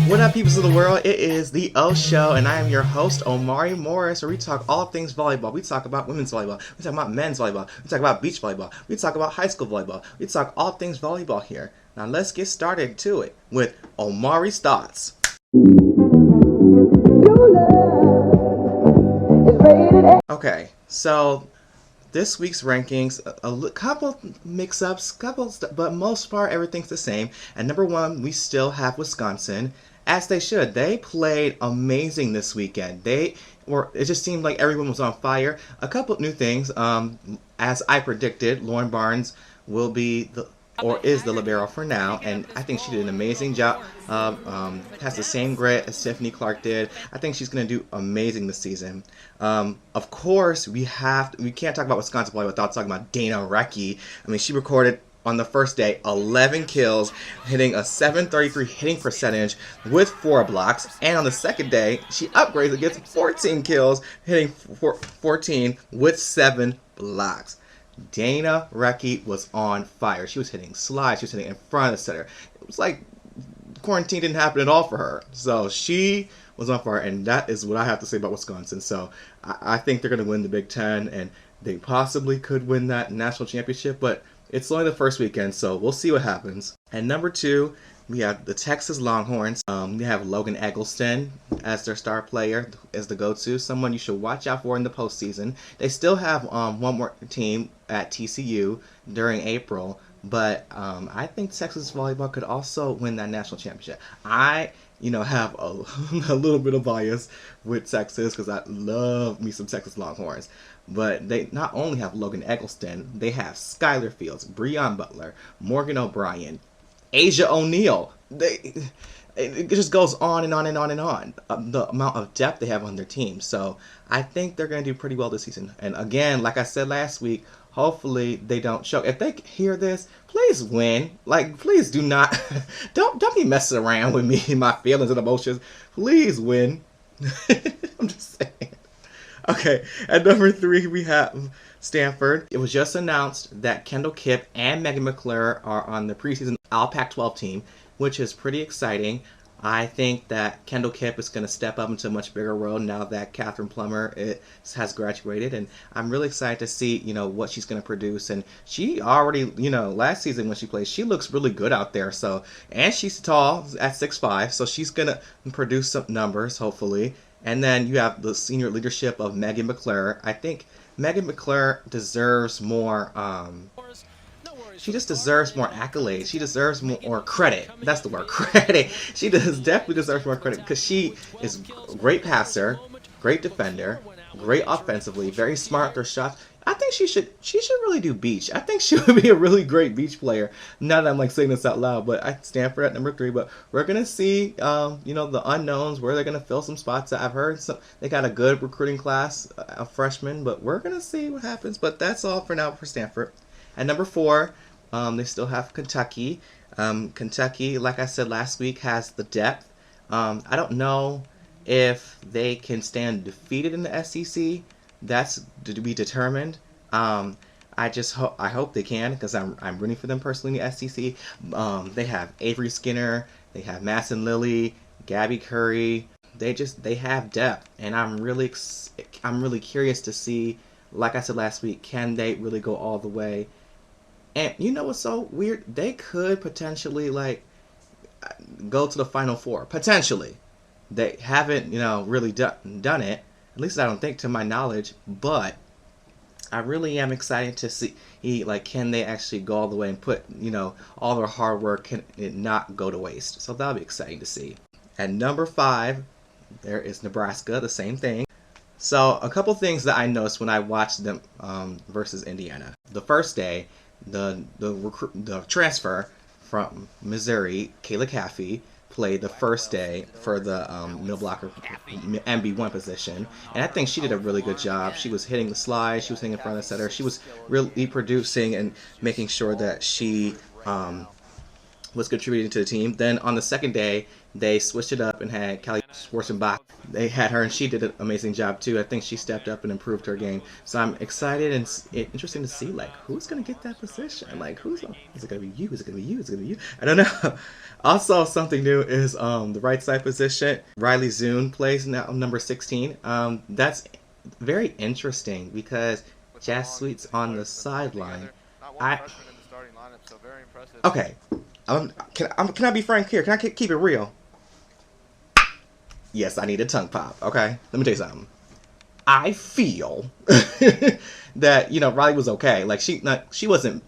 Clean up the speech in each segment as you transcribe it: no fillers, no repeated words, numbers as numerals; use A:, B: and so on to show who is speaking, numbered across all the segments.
A: What up, peoples of the world? It is the O Show, and I am your host, Omari Morris, where we talk all things volleyball. We talk about women's volleyball. We talk about men's volleyball. We talk about beach volleyball. We talk about high school volleyball. We talk all things volleyball here. Now let's get started to it with Omari's thoughts. Okay, so this week's rankings, a couple mix-ups, but most part everything's the same. And number one, we still have Wisconsin, as they should. They played amazing this weekend. It just seemed like everyone was on fire. A couple new things. As I predicted, Lauren Barnes will be is the libero for now, and I think she did an amazing job. Has the same grit as Tiffany Clark did. I think she's going to do amazing this season. Of course, we can't talk about Wisconsin volleyball without talking about Dana Recchi. I mean, she recorded on the first day 11 kills, hitting a .733 hitting percentage with 4 blocks, and on the second day she upgrades and gets 14 kills, hitting 14 with 7 blocks. Dana Recchi was on fire. She was hitting slides. She was hitting in front of the center. It was like quarantine didn't happen at all for her. So she was on fire, and that is what I have to say about Wisconsin. So I think they're going to win the Big Ten, and they possibly could win that national championship, but it's only the first weekend, so we'll see what happens. And number 2, we have the Texas Longhorns. We have Logan Eggleston as their star player, as the go-to, someone you should watch out for in the postseason. They still have one more team at TCU during April, but I think Texas volleyball could also win that national championship. I have a little bit of bias with Texas because I love me some Texas Longhorns. But they not only have Logan Eggleston, they have Skylar Fields, Breon Butler, Morgan O'Brien, Asia O'Neal. It just goes on and on and on and on. The amount of depth they have on their team. So I think they're going to do pretty well this season. And again, like I said last week, hopefully they don't choke. If they hear this, please win. Like, please do not. don't be messing around with me and my feelings and emotions. Please win. I'm just saying. Okay, at number 3, we have Stanford. It was just announced that Kendall Kipp and Megan McClure are on the preseason All-Pac-12 team, which is pretty exciting. I think that Kendall Kipp is going to step up into a much bigger role now that Catherine Plummer has graduated, and I'm really excited to see, what she's going to produce. And she already, last season when she played, she looks really good out there. So, and she's tall at 6'5", so she's going to produce some numbers, hopefully. And then you have the senior leadership of Megan McClure. I think Megan McClure deserves more. She just deserves more accolades. She deserves more credit. That's the word, credit. She definitely deserves more credit because she is a great passer, great defender, great offensively, very smart with her shots. I think she should really do beach. I think she would be a really great beach player. Now that I'm saying this out loud, but I Stanford at number 3. But we're gonna see, the unknowns, where they're gonna fill some spots. I've heard they got a good recruiting class of freshmen, but we're gonna see what happens. But that's all for now for Stanford. At number 4, they still have Kentucky. Kentucky, like I said last week, has the depth. I don't know if they can stand defeated in the SEC. That's to be determined. I hope they can, because I'm rooting for them personally in the SEC. They have Avery Skinner, they have Madison Lilly, Gabby Curry. They have depth, and I'm really curious to see. Like I said last week, can they really go all the way? And you know what's so weird? They could potentially go to the Final Four. Potentially, they haven't really done it. At least I don't think, to my knowledge, but I really am excited to see, can they actually go all the way and put, all their hard work can not go to waste. So that'll be exciting to see. At number 5, there is Nebraska, the same thing. So a couple things that I noticed when I watched them versus Indiana. The first day, the transfer from Missouri, Kayla Caffey, played the first day for the middle blocker MB1 position, and I think she did a really good job. She was hitting the slide, she was hitting in front of the setter, she was really producing and making sure that she was contributing to the team. Then on the second day, they switched it up and had Callie Schwarzenbach. They had her, and she did an amazing job too. I think she stepped up and improved her game. So I'm excited and interesting to see who's going to get that position. Is it going to be you? Is it going to be you? Is it going to be you? I don't know. Also, something new is the right side position. Riley Zune plays now number 16. That's very interesting because Jazz Sweet's on the sideline. I okay. Can I be frank here? Can I keep it real? Yes, I need a tongue pop. Okay, let me tell you something. I feel that Riley was okay. Like she wasn't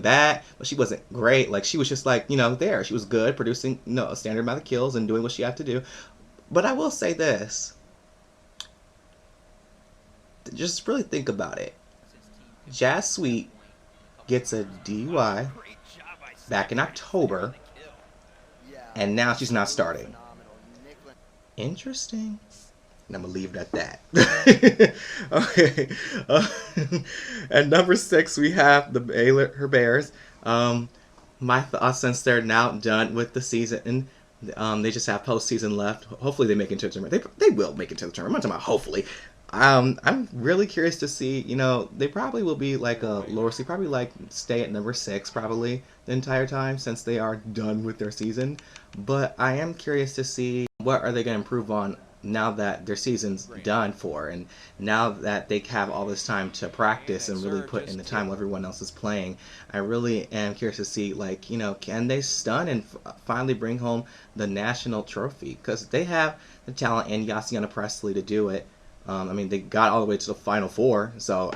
A: bad, but she wasn't great. Like she was just like there. She was good, producing a standard amount of kills and doing what she had to do. But I will say this: just really think about it. Jazz Sweet gets a DUI back in October, and now she's not starting. Interesting. And I'm gonna leave it at that. Okay. At number 6, we have her Bears. My thoughts, since they're now done with the season, they just have postseason left. Hopefully, they make it to the tournament. They will make it to the tournament. I'm not talking about hopefully. I'm really curious to see. They probably will be like a lower seed, probably like stay at number 6 probably the entire time since they are done with their season. But I am curious to see what are they going to improve on now that their season's done for, and now that they have all this time to practice and really put in the time while everyone else is playing. I really am curious to see, like, can they stun and finally bring home the national trophy? Because they have the talent and Yassiana Presley to do it. They got all the way to the Final Four, so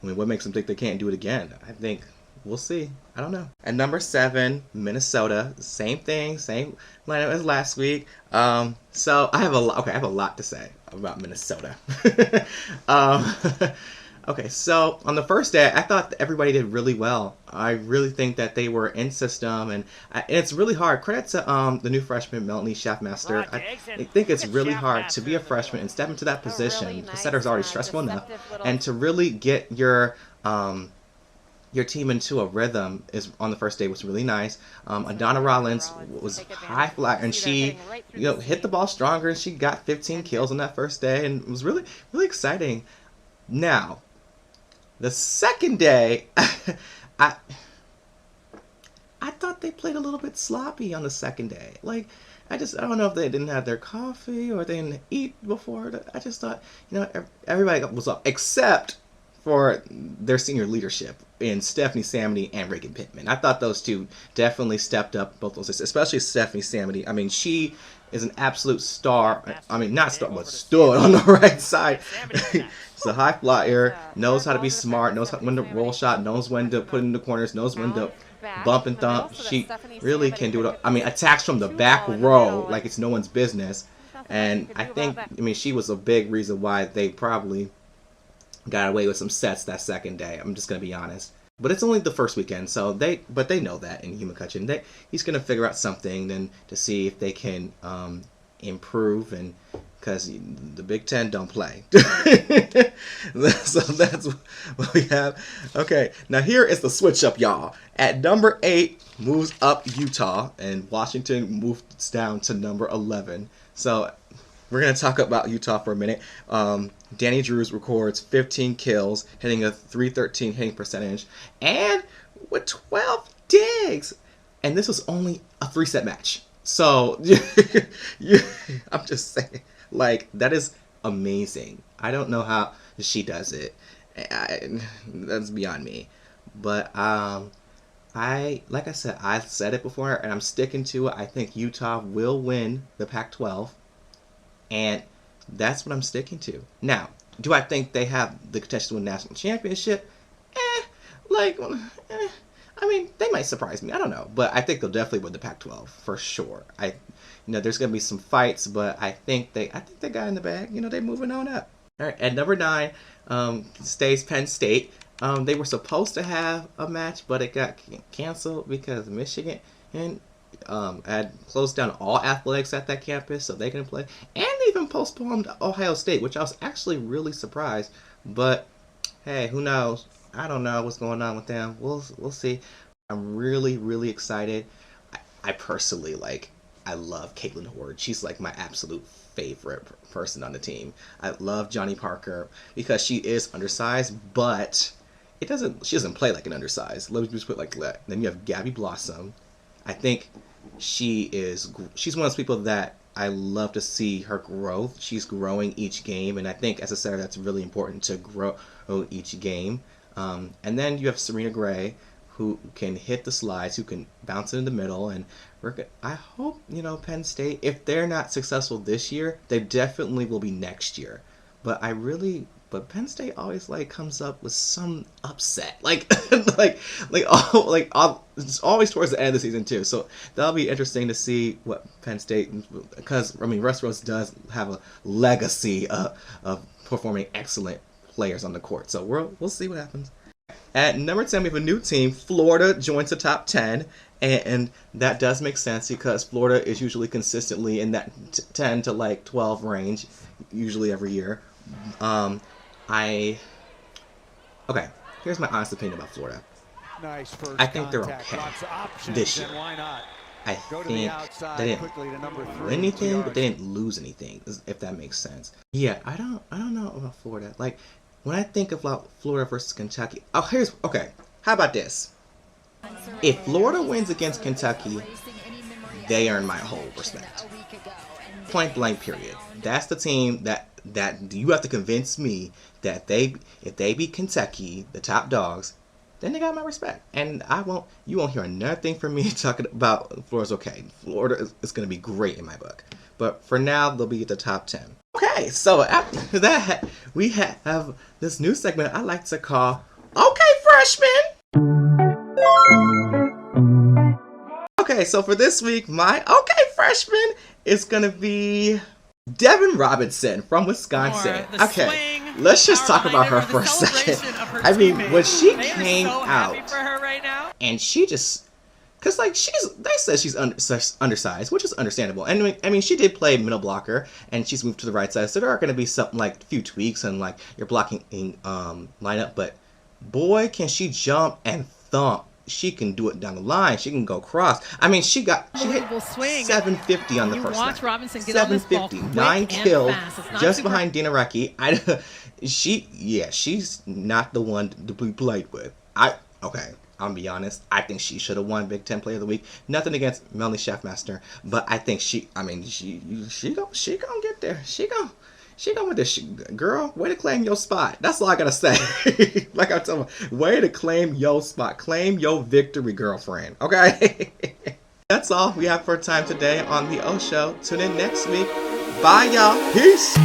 A: what makes them think they can't do it again? I think we'll see. I don't know. At number 7, Minnesota. Same thing, same lineup as last week. So I have a lot to say about Minnesota. Okay, so on the first day, I thought that everybody did really well. I really think that they were in system, and it's really hard. Credit to the new freshman, Melanie Schaffmaster. I think it's really hard to be a freshman and step into that position. The setter's already stressful enough, and to really get your team into a rhythm is on the first day was really nice. Adana Rollins was high fly, and she hit the ball stronger, and she got 15 kills on that first day, and it was really, really exciting. Now, the second day, I thought they played a little bit sloppy on the second day. Like, I don't know if they didn't have their coffee or they didn't eat before. I just thought, everybody was up except for their senior leadership in Stephanie Samity and Reagan Pittman. I thought those two definitely stepped up, both those, especially Stephanie Samity. She is an absolute star. Not star, but stood on the right side. She's a high flyer, knows how to be smart, knows when to roll shot, knows when to put in the corners, knows when to bump and thump. She really can do it. Attacks from the back row like it's no one's business. And I think, she was a big reason why they probably got away with some sets that second day. I'm just going to be honest. But it's only the first weekend, so they know that in Hugh McCutcheon. He's going to figure out something then to see if they can improve, and because the Big Ten don't play. So that's what we have. Okay, now here is the switch up, y'all. At number 8 moves up Utah, and Washington moves down to number 11. So we're going to talk about Utah for a minute. Danny Drews records 15 kills, hitting a .313 hitting percentage, and with 12 digs. And this was only a 3-set match. So, I'm just saying, like, that is amazing. I don't know how she does it. That's beyond me. But, like I said, I've said it before, and I'm sticking to it. I think Utah will win the Pac-12. And that's what I'm sticking to. Now, do I think they have the potential to win a national championship? They might surprise me. I don't know. But I think they'll definitely win the Pac-12 for sure. There's going to be some fights, but I think they got in the bag. They're moving on up. All right, at number 9, stays Penn State. They were supposed to have a match, but it got canceled because Michigan had closed down all athletics at that campus so they can play, and they even postponed Ohio State, which I was actually really surprised. But hey, who knows? I don't know what's going on with them. We'll see. I'm really, really excited. I personally I love Caitlin Horde. She's like my absolute favorite person on the team. I love Johnny Parker because she is undersized, but she doesn't play like an undersized. Let me just put it like that. Then you have Gabby Blossom. I think she's one of those people that I love to see her growth. She's growing each game, and I think as a setter that's really important to grow each game. And then you have Serena Gray, who can hit the slides, who can bounce it in the middle, and I hope Penn State, if they're not successful this year, they definitely will be next year. But Penn State always comes up with some upset, it's always towards the end of the season too. So that'll be interesting to see what Penn State, because Westeros does have a legacy of performing excellent players on the court. So we'll see what happens. At number 10, we have a new team. Florida joins the top 10, and that does make sense because Florida is usually consistently in that 10 to 12 range, usually every year. Okay, here's my honest opinion about Florida.
B: Nice first
A: I think they're
B: contact.
A: okay this year.
B: Why not?
A: I think they didn't win anything, but they didn't lose anything, if that makes sense. Yeah, I don't know about Florida. When I think about Florida versus Kentucky, okay. How about this? If Florida wins against Kentucky, they earn my whole respect. Point blank, period. That's the team that you have to convince me that if they beat Kentucky, the top dogs, then they got my respect. And you won't hear nothing from me talking about Florida's okay. Florida is going to be great in my book. But for now, they'll be at the top 10. Okay, so after that, we have this new segment I like to call Okay Freshman. Okay, so for this week, my Okay Freshman is going to be Devin Robinson from Wisconsin. Okay, let's just talk about her for a second. I mean, when she came out, and she just, because they said she's undersized, which is understandable. And I mean, she did play middle blocker, and she's moved to the right side, so there are going to be some a few tweaks and your blocking lineup. But boy, can she jump and thump! She can do it down the line. She can go cross. I mean, she hit 750 on the first night. 750, 9 kills, just behind Dina Recchi. She's not the one to be played with. Okay, I'll be honest. I think she should have won Big Ten Player of the Week. Nothing against Melanie Schaffmaster, but I think she gonna get there. She gonna with this girl. Way to claim your spot. That's all I gotta say. Like I told her, way to claim your spot. Claim your victory, girlfriend. Okay. That's all we have for time today on the O Show. Tune in next week. Bye, y'all. Peace.